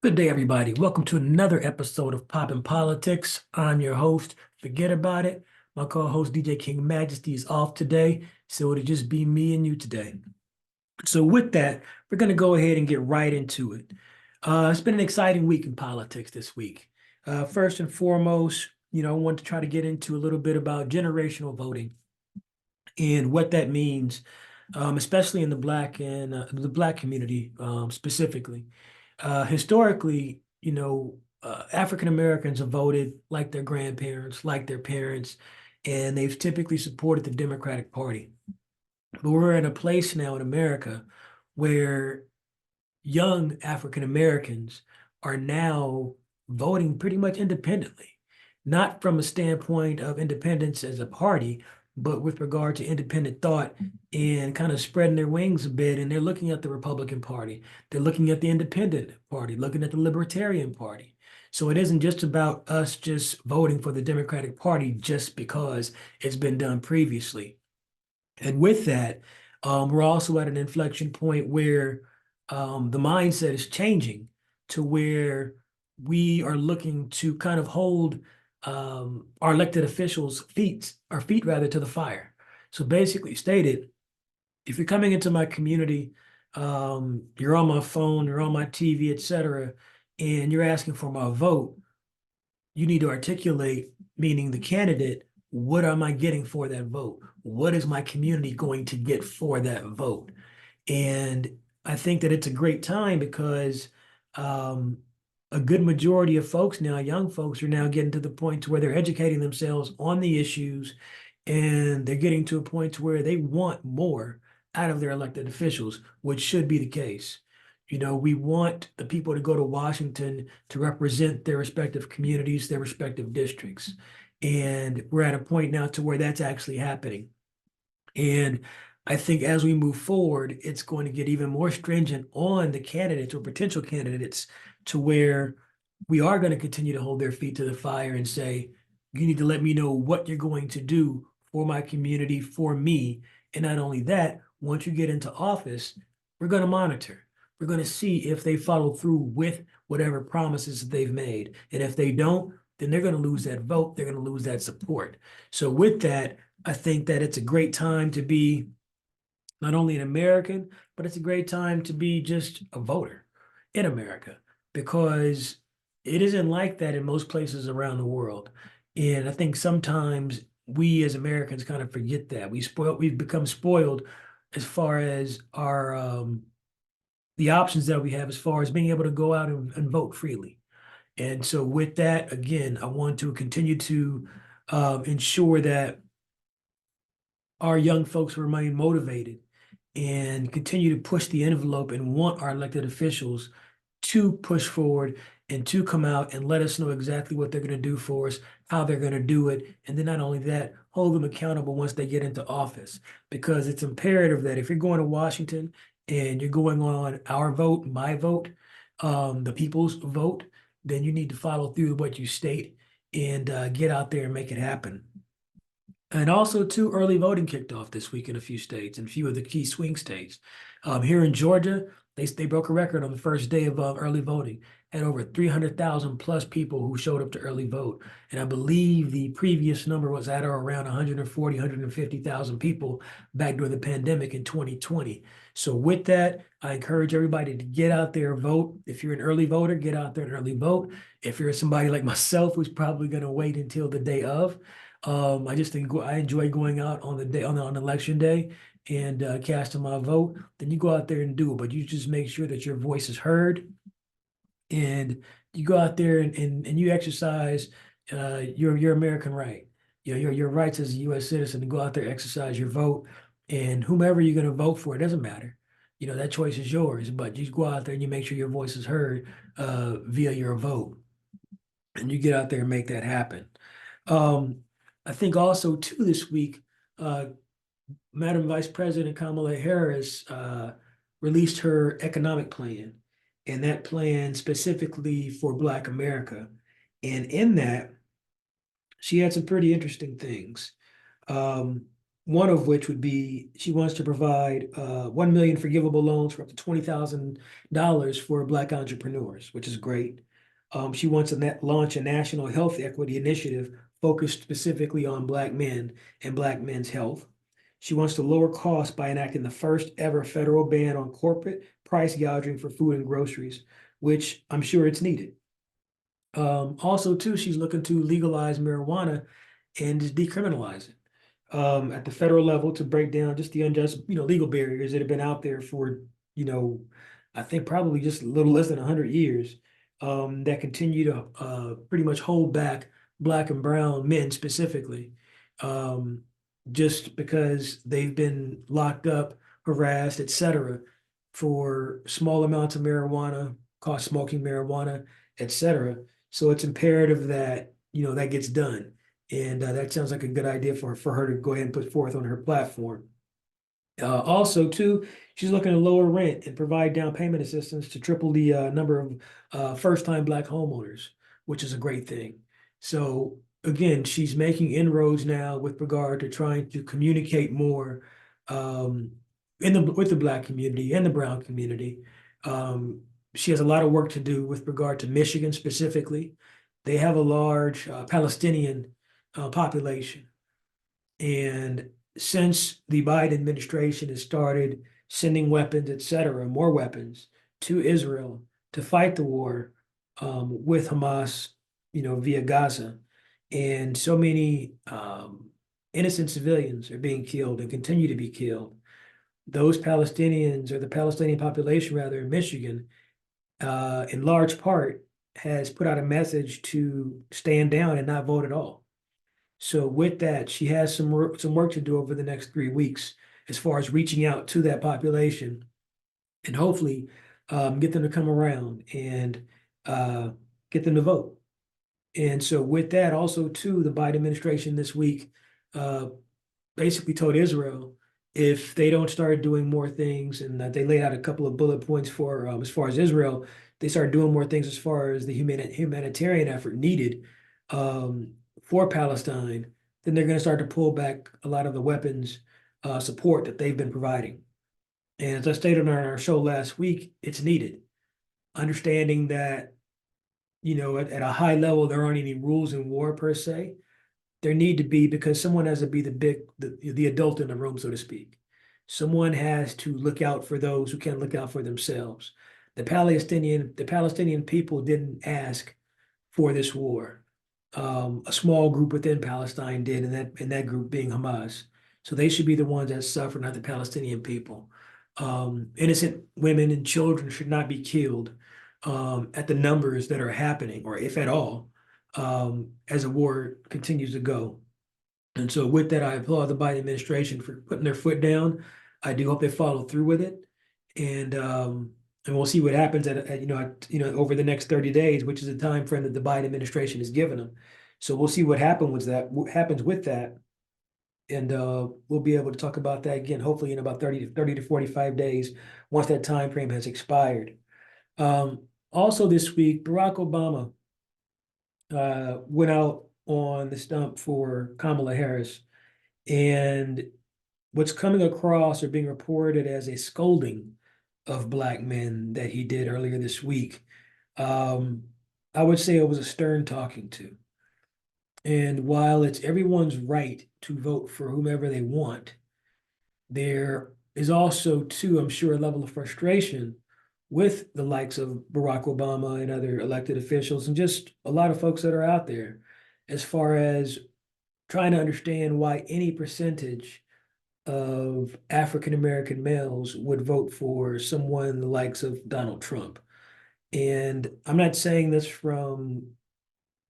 Good day, everybody. Welcome to another episode of Poppin' Politics. I'm your host. Forget about it. My co-host DJ King Majesty is off today, so it'll just be me and you today. So with that, we're going to go ahead and get right into it. It's been an exciting week in politics this week. First and foremost, I want to try to get into a little bit about generational voting and what that means, especially in the black community specifically. Historically, African Americans have voted like their grandparents, like their parents, and they've typically supported the Democratic Party. But we're in a place now in America where young African Americans are now voting pretty much independently, not from a standpoint of independence as a party, but with regard to independent thought and kind of spreading their wings a bit. And they're looking at the Republican Party, they're looking at the Independent Party, looking at the Libertarian Party. So it isn't just about us just voting for the Democratic Party just because it's been done previously. And with that, we're also at an inflection point where the mindset is changing to where we are looking to kind of hold our elected officials' our feet rather, to the fire. So basically stated, if you're coming into my community, you're on my phone, you're on my TV, etc., and you're asking for my vote, you need to articulate, meaning the candidate, what am I getting for that vote? What is my community going to get for that vote? And I think that it's a great time because a good majority of folks now, young folks, are now getting to the point to where they're educating themselves on the issues, and they're getting to a point to where they want more out of their elected officials, which should be the case. We want the people to go to Washington to represent their respective communities, their respective districts. And we're at a point now to where that's actually happening. And I think as we move forward, it's going to get even more stringent on the candidates or potential candidates to where we are going to continue to hold their feet to the fire and say, you need to let me know what you're going to do for my community, for me. And not only that, once you get into office, we're going to monitor. We're going to see if they follow through with whatever promises they've made. And if they don't, then they're going to lose that vote. They're going to lose that support. So with that, I think that it's a great time to be not only an American, but it's a great time to be just a voter in America, because it isn't like that in most places around the world. And I think sometimes we as Americans kind of forget that. We've become spoiled as far as our the options that we have as far as being able to go out and vote freely. And so with that, again, I want to continue to ensure that our young folks remain motivated and continue to push the envelope and want our elected officials to push forward and to come out and let us know exactly what they're going to do for us, how they're going to do it. And then not only that, hold them accountable once they get into office, because it's imperative that if you're going to Washington and you're going on our vote, my vote, the people's vote, then you need to follow through with what you state and get out there and make it happen. And also, too, early voting kicked off this week in a few states, and a few of the key swing states. Here in Georgia, they broke a record on the first day of early voting, had over 300,000 plus people who showed up to early vote. And I believe the previous number was at or around 140, 150,000 people back during the pandemic in 2020. So with that, I encourage everybody to get out there, vote. If you're an early voter, get out there and early vote. If you're somebody like myself who's probably going to wait until the day of, I just think I enjoy going out on the day on election day and casting my vote. Then you go out there and do it, but you just make sure that your voice is heard, and you go out there and you exercise your American right, your rights as a U.S. citizen, to go out there, exercise your vote, and whomever you're going to vote for, it doesn't matter. That choice is yours, but you go out there and you make sure your voice is heard via your vote, and you get out there and make that happen. I think also too this week, Madam Vice President Kamala Harris released her economic plan, and that plan specifically for Black America. And in that, she had some pretty interesting things. one of which would be she wants to provide 1 million forgivable loans for up to $20,000 for Black entrepreneurs, which is great. She wants to launch a national health equity initiative focused specifically on Black men and Black men's health. She wants to lower costs by enacting the first ever federal ban on corporate price gouging for food and groceries, which I'm sure it's needed. Also, too, she's looking to legalize marijuana and just decriminalize it at the federal level to break down just the unjust, legal barriers that have been out there for, you know, I think probably just a little less than 100 years that continue to pretty much hold back Black and brown men specifically, um, just because they've been locked up, harassed, etc., for small amounts of marijuana, caught smoking marijuana, etc. So it's imperative that, that gets done. And that sounds like a good idea for her to go ahead and put forth on her platform. Also, too, she's looking to lower rent and provide down payment assistance to triple the number of first-time Black homeowners, which is a great thing. So again, she's making inroads now with regard to trying to communicate more with the Black community and the brown community. She has a lot of work to do with regard to Michigan specifically. They have a large Palestinian population. And since the Biden administration has started sending weapons, et cetera, more weapons to Israel to fight the war with Hamas, via Gaza, and so many innocent civilians are being killed and continue to be killed. Those Palestinians, or the Palestinian population rather, in Michigan, in large part, has put out a message to stand down and not vote at all. So with that, she has some work to do over the next 3 weeks as far as reaching out to that population and hopefully get them to come around and get them to vote. And so with that, also too, the Biden administration this week basically told Israel if they don't start doing more things, and that they laid out a couple of bullet points for as far as Israel, they start doing more things as far as the humanitarian effort needed for Palestine, then they're going to start to pull back a lot of the weapons support that they've been providing. And as I stated on our show last week, it's needed. Understanding that, at a high level, there aren't any rules in war per se. There need to be, because someone has to be the adult in the room, so to speak. Someone has to look out for those who can't look out for themselves. The Palestinian people didn't ask for this war. A small group within Palestine did, and that group being Hamas. So they should be the ones that suffer, not the Palestinian people. Innocent women and children should not be killed at the numbers that are happening, or if at all, as the war continues to go. And so with that, I applaud the Biden administration for putting their foot down. I do hope they follow through with it. And we'll see what happens over the next 30 days, which is the time frame that the Biden administration has given them. So we'll see what happens with that. And we'll be able to talk about that again, hopefully in about 30 to 45 days, once that time frame has expired. Also this week, Barack Obama went out on the stump for Kamala Harris. And what's coming across or being reported as a scolding of Black men that he did earlier this week, I would say it was a stern talking to. And while it's everyone's right to vote for whomever they want, there is also, too, I'm sure, a level of frustration with the likes of Barack Obama and other elected officials and just a lot of folks that are out there as far as trying to understand why any percentage of African-American males would vote for someone the likes of Donald Trump. And I'm not saying this from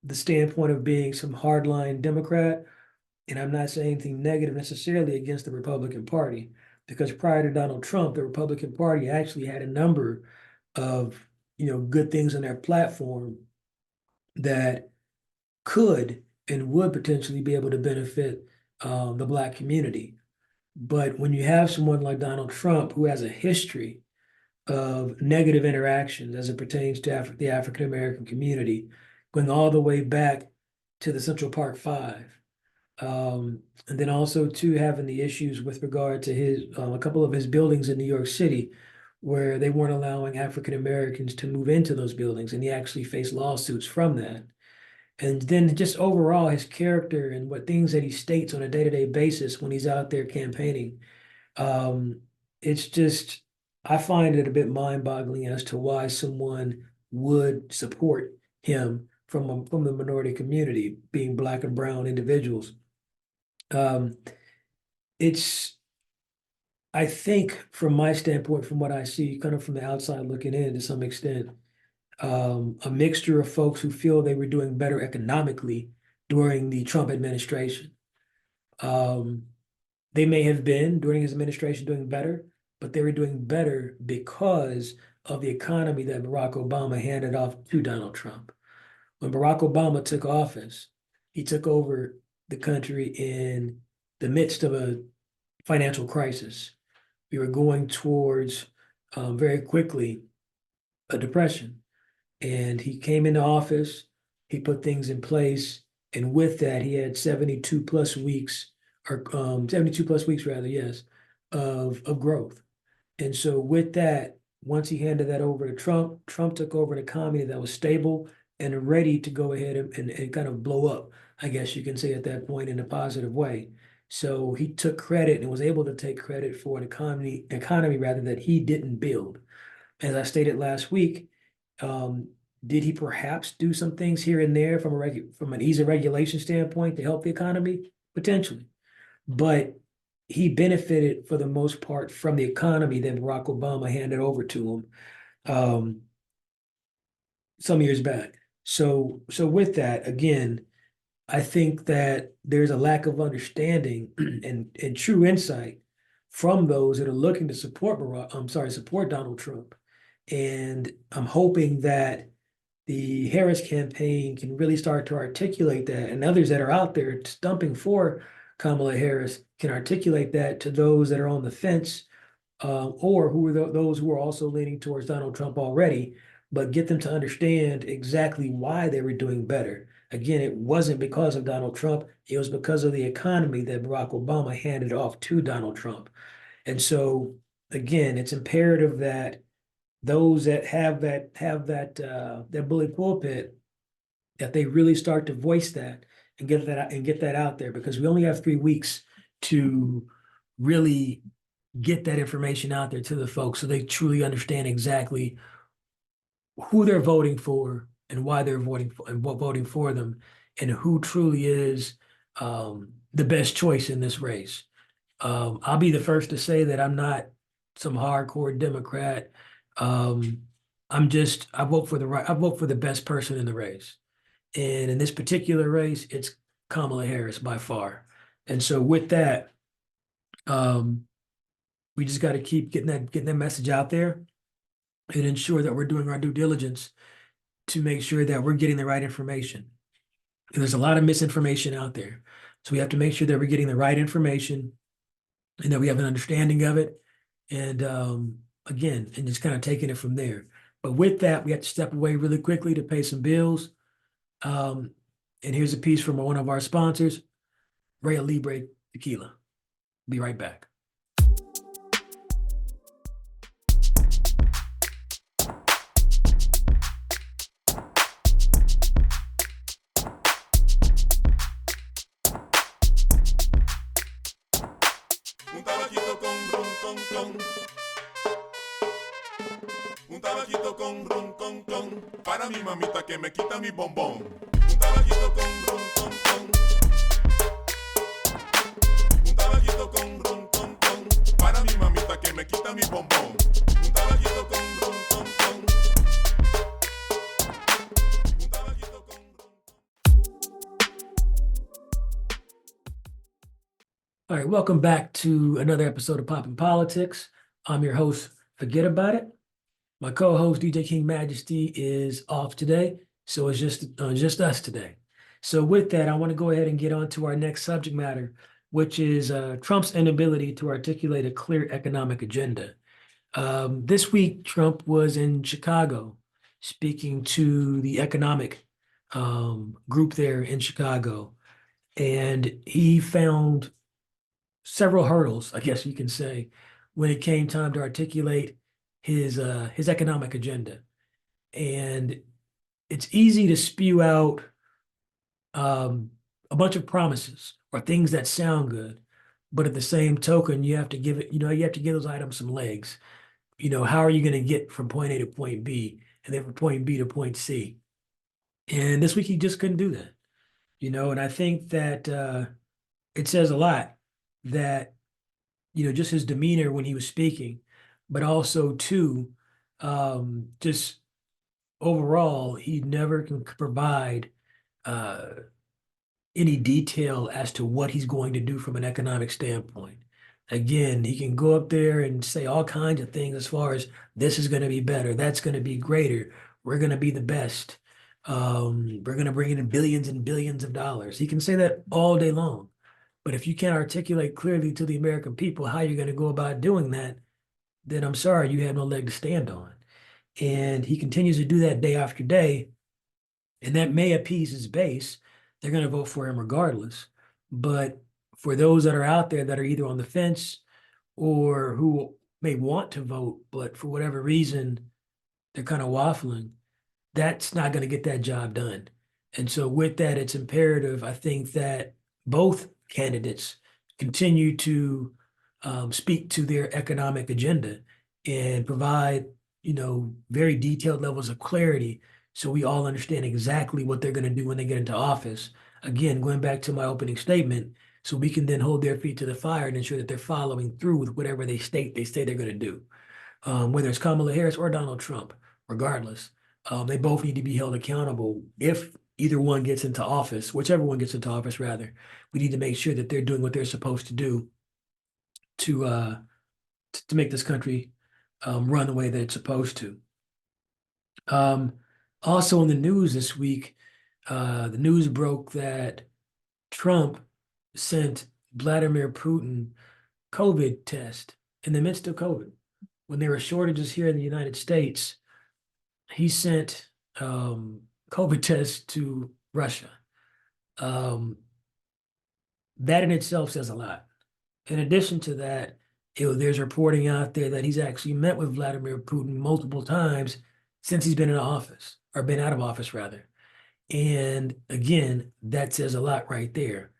the standpoint of being some hardline Democrat, and I'm not saying anything negative necessarily against the Republican Party, because prior to Donald Trump, the Republican Party actually had a number of, good things on their platform that could and would potentially be able to benefit the Black community. But when you have someone like Donald Trump, who has a history of negative interactions as it pertains to the African American community, going all the way back to the Central Park Five, And then also too having the issues with regard to his a couple of his buildings in New York City, where they weren't allowing African Americans to move into those buildings, and he actually faced lawsuits from that. And then just overall his character and what things that he states on a day-to-day basis when he's out there campaigning. Um, it's just I find it a bit mind-boggling as to why someone would support him from the minority community, being Black and brown individuals. Um, it's, I think, from my standpoint, from what I see, kind of from the outside looking in to some extent, a mixture of folks who feel they were doing better economically during the Trump administration. Um, they may have been during his administration doing better, but they were doing better because of the economy that Barack Obama handed off to Donald Trump. When Barack Obama took office, he took over the country in the midst of a financial crisis. We were going towards very quickly a depression. And he came into office, he put things in place, and with that, he had 72 plus weeks, or 72 plus weeks rather, yes, of growth. And so with that, once he handed that over to Trump, Trump took over an economy that was stable and ready to go ahead and kind of blow up, I guess you can say at that point in a positive way. So he took credit and was able to take credit for an economy rather that he didn't build. As I stated last week, um, did he perhaps do some things here and there from an ease of regulation standpoint to help the economy? Potentially. But he benefited for the most part from the economy that Barack Obama handed over to him some years back. So with that, again, I think that there's a lack of understanding and true insight from those that are looking to support Donald Trump. And I'm hoping that the Harris campaign can really start to articulate that, and others that are out there stumping for Kamala Harris can articulate that to those that are on the fence, or who are those who are also leaning towards Donald Trump already, but get them to understand exactly why they were doing better. Again, it wasn't because of Donald Trump, it was because of the economy that Barack Obama handed off to Donald Trump. And so, again, it's imperative that those that that bully pulpit, that they really start to voice that and get that out there, because we only have 3 weeks to really get that information out there to the folks so they truly understand exactly who they're voting for and why they're voting for them, and who truly is the best choice in this race. I'll be the first to say that I'm not some hardcore Democrat. Um, I vote for I vote for the best person in the race. And in this particular race, it's Kamala Harris by far. And so with that, um, we just got to keep getting that message out there and ensure that we're doing our due diligence to make sure that we're getting the right information. And there's a lot of misinformation out there. So we have to make sure that we're getting the right information and that we have an understanding of it. And again, and just kind of taking it from there. But with that, we have to step away really quickly to pay some bills. And here's a piece from one of our sponsors, Ray Libre Tequila. Be right back. Un tabaquito con ron con. Un tabaquito con ron con. Para mi mamita que me quita mi bombón. Un tabaquito con ron con. Un tabaquito con ron con. Para mi mamita que me quita mi bombón. Un tabaquito con ron con. Un tabaquito con ron. All right, welcome back to another episode of Poppin' Politics. I'm your host, Forget About It. My co-host, DJ King Majesty, is off today, so it's just us today. So with that, I want to go ahead and get on to our next subject matter, which is Trump's inability to articulate a clear economic agenda. This week, Trump was in Chicago speaking to the economic group there in Chicago. And he found several hurdles, I guess you can say, when it came time to articulate his economic agenda. And it's easy to spew out a bunch of promises or things that sound good, but at the same token, you have to give it, you have to give those items some legs. How are you going to get from point A to point B and then from point B to point C? And this week he just couldn't do that, and I think that it says a lot that, just his demeanor when he was speaking, but also too, just overall, he never can provide uh, any detail as to what he's going to do from an economic standpoint. Again, he can go up there and say all kinds of things as far as this is going to be better, that's going to be greater, we're going to be the best, we're going to bring in billions and billions of dollars. He can say that all day long. But if you can't articulate clearly to the American people how you're going to go about doing that, then I'm sorry, you have no leg to stand on. And he continues to do that day after day, and that may appease his base. They're going to vote for him regardless. But for those that are out there that are either on the fence or who may want to vote, but for whatever reason, they're kind of waffling, that's not going to get that job done. And so with that, it's imperative, I think, that both candidates continue to speak to their economic agenda and provide, very detailed levels of clarity so we all understand exactly what they're going to do when they get into office. Again, going back to my opening statement, so we can then hold their feet to the fire and ensure that they're following through with whatever they say they're going to do. Whether it's Kamala Harris or Donald Trump, regardless, they both need to be held accountable. If either one gets into office, whichever one gets into office, rather, we need to make sure that they're doing what they're supposed to do to make this country run the way that it's supposed to. Um, Also in the news this week, the news broke that Trump sent Vladimir Putin COVID test in the midst of COVID. When there were shortages here in the United States, he sent COVID tests to Russia. Um, that in itself says a lot. In addition to that, there's reporting out there that he's actually met with Vladimir Putin multiple times since he's been in office, or been out of office, rather. And again, that says a lot right there.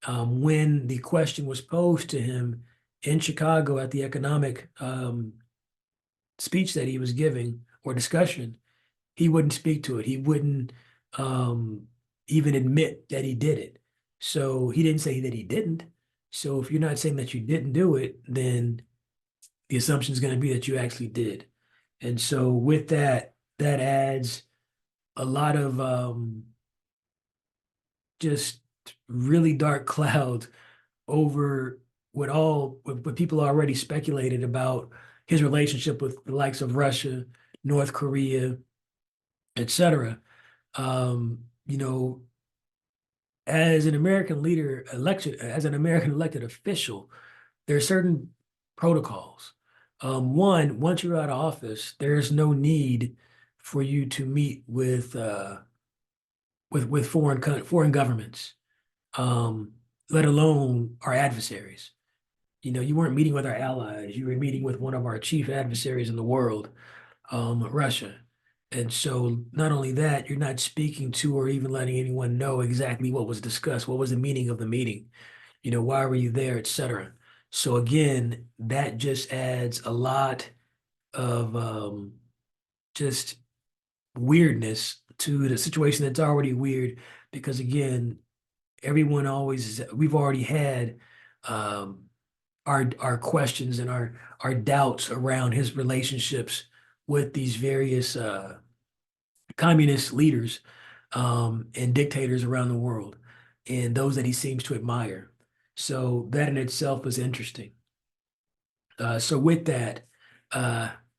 When the question was posed to him in Chicago at the economic speech that he was giving or discussion, he wouldn't speak to it. He wouldn't even admit that he did it. So he didn't say that he didn't. So if you're not saying that you didn't do it, then the assumption is going to be that you actually did. And so with that, that adds a lot of just really dark clouds over what people already speculated about his relationship with the likes of Russia, North Korea, etc. You know, as an American leader elected, as an American elected official, there are certain protocols. One, once you're out of office, there's no need for you to meet with foreign governments, let alone our adversaries. You weren't meeting with our allies. You were meeting with one of our chief adversaries in the world, Russia. And so not only that, you're not speaking to or even letting anyone know exactly what was discussed, what was the meaning of the meeting, why were you there, etc. So again, that just adds a lot of just weirdness to the situation that's already weird because again, we've already had our questions and our doubts around his relationships with these various communist leaders and dictators around the world, and those that he seems to admire. So that in itself is interesting. So with that,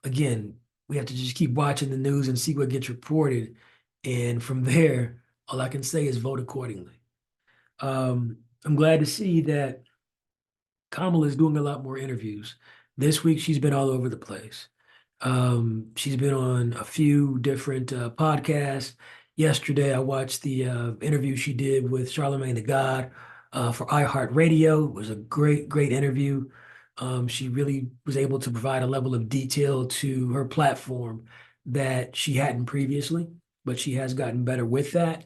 again, we have to just keep watching the news and see what gets reported. And from there, all I can say is vote accordingly. I'm glad to see that Kamala is doing a lot more interviews. This week, she's been all over the place. She's been on a few different podcasts. Yesterday, I watched the interview she did with Charlemagne the God for iHeartRadio. It was a great, great interview. She really was able to provide a level of detail to her platform that she hadn't previously, but she has gotten better with that.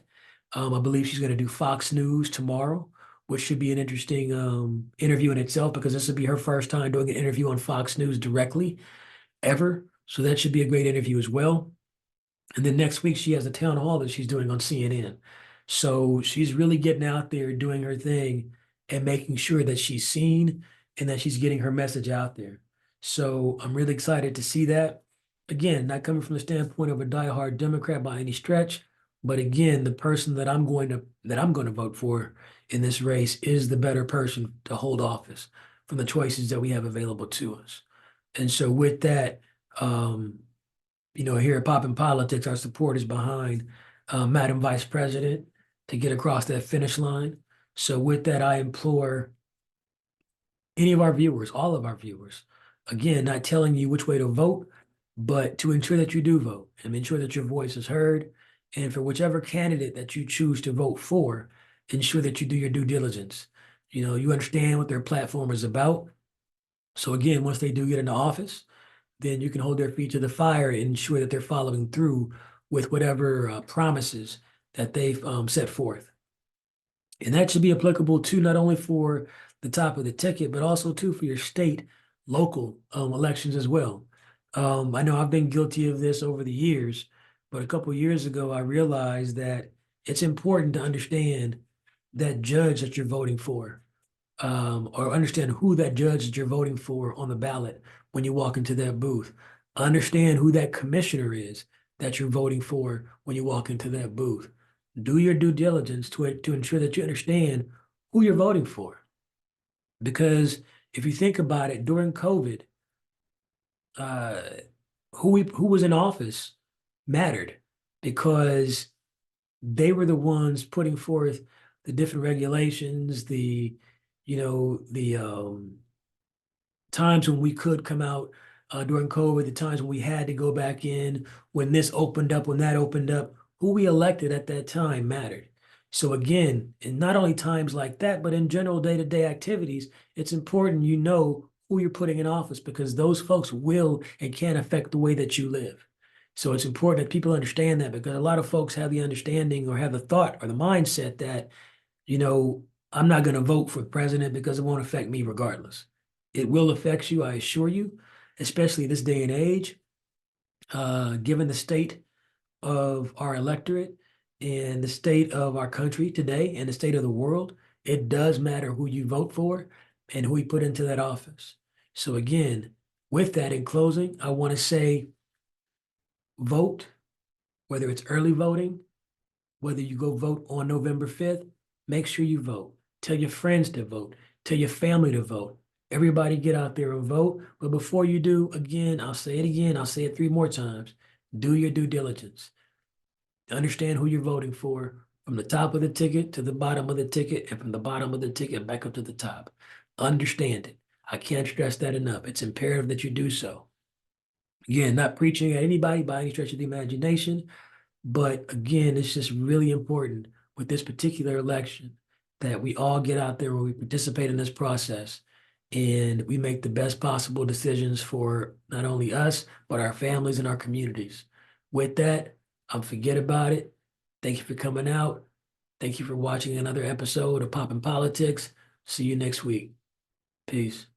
I believe she's going to do Fox News tomorrow, which should be an interesting interview in itself because this will be her first time doing an interview on Fox News directly ever. So that should be a great interview as well. And then next week she has a town hall that she's doing on CNN. So she's really getting out there doing her thing and making sure that she's seen and that she's getting her message out there. So I'm really excited to see that. Again, not coming from the standpoint of a diehard Democrat by any stretch, but again, the person that I'm going to vote for in this race is the better person to hold office from the choices that we have available to us. And so with that, um, here at Poppin Politics, our support is behind Madam Vice President to get across that finish line. So with that, I implore any of our viewers, all of our viewers, again, not telling you which way to vote, but to ensure that you do vote and ensure that your voice is heard. And for whichever candidate that you choose to vote for, ensure that you do your due diligence. You understand what their platform is about. So again, once they do get into office, then you can hold their feet to the fire and ensure that they're following through with whatever promises that they've set forth. And that should be applicable to not only for the top of the ticket, but also too for your state, local elections as well. I know I've been guilty of this over the years, but a couple of years ago, I realized that it's important to understand that judge that you're voting for, or understand who that judge that you're voting for on the ballot when you walk into that booth. Understand who that commissioner is that you're voting for when you walk into that booth. Do your due diligence to ensure that you understand who you're voting for. Because if you think about it, during COVID, uh, who was in office mattered because they were the ones putting forth the different regulations, the times when we could come out during COVID, the times when we had to go back in, when this opened up, when that opened up, who we elected at that time mattered. So again, in not only times like that, but in general day-to-day activities, it's important you know who you're putting in office because those folks will and can affect the way that you live. So it's important that people understand that because a lot of folks have the understanding or have the thought or the mindset that, you know, I'm not going to vote for president because it won't affect me regardless. It will affect you, I assure you, especially this day and age, given the state of our electorate and the state of our country today and the state of the world. It does matter who you vote for and who we put into that office. So again, with that in closing, I want to say vote, whether it's early voting, whether you go vote on November 5th, make sure you vote. Tell your friends to vote. Tell your family to vote. Everybody get out there and vote. But before you do, again, I'll say it again, I'll say it 3 more times. Do your due diligence. Understand who you're voting for from the top of the ticket to the bottom of the ticket and from the bottom of the ticket back up to the top. Understand it. I can't stress that enough. It's imperative that you do so. Again, not preaching at anybody by any stretch of the imagination. But again, it's just really important with this particular election that we all get out there and we participate in this process and we make the best possible decisions for not only us, but our families and our communities. With that, forget about it. Thank you for coming out. Thank you for watching another episode of Poppin' Politics. See you next week. Peace.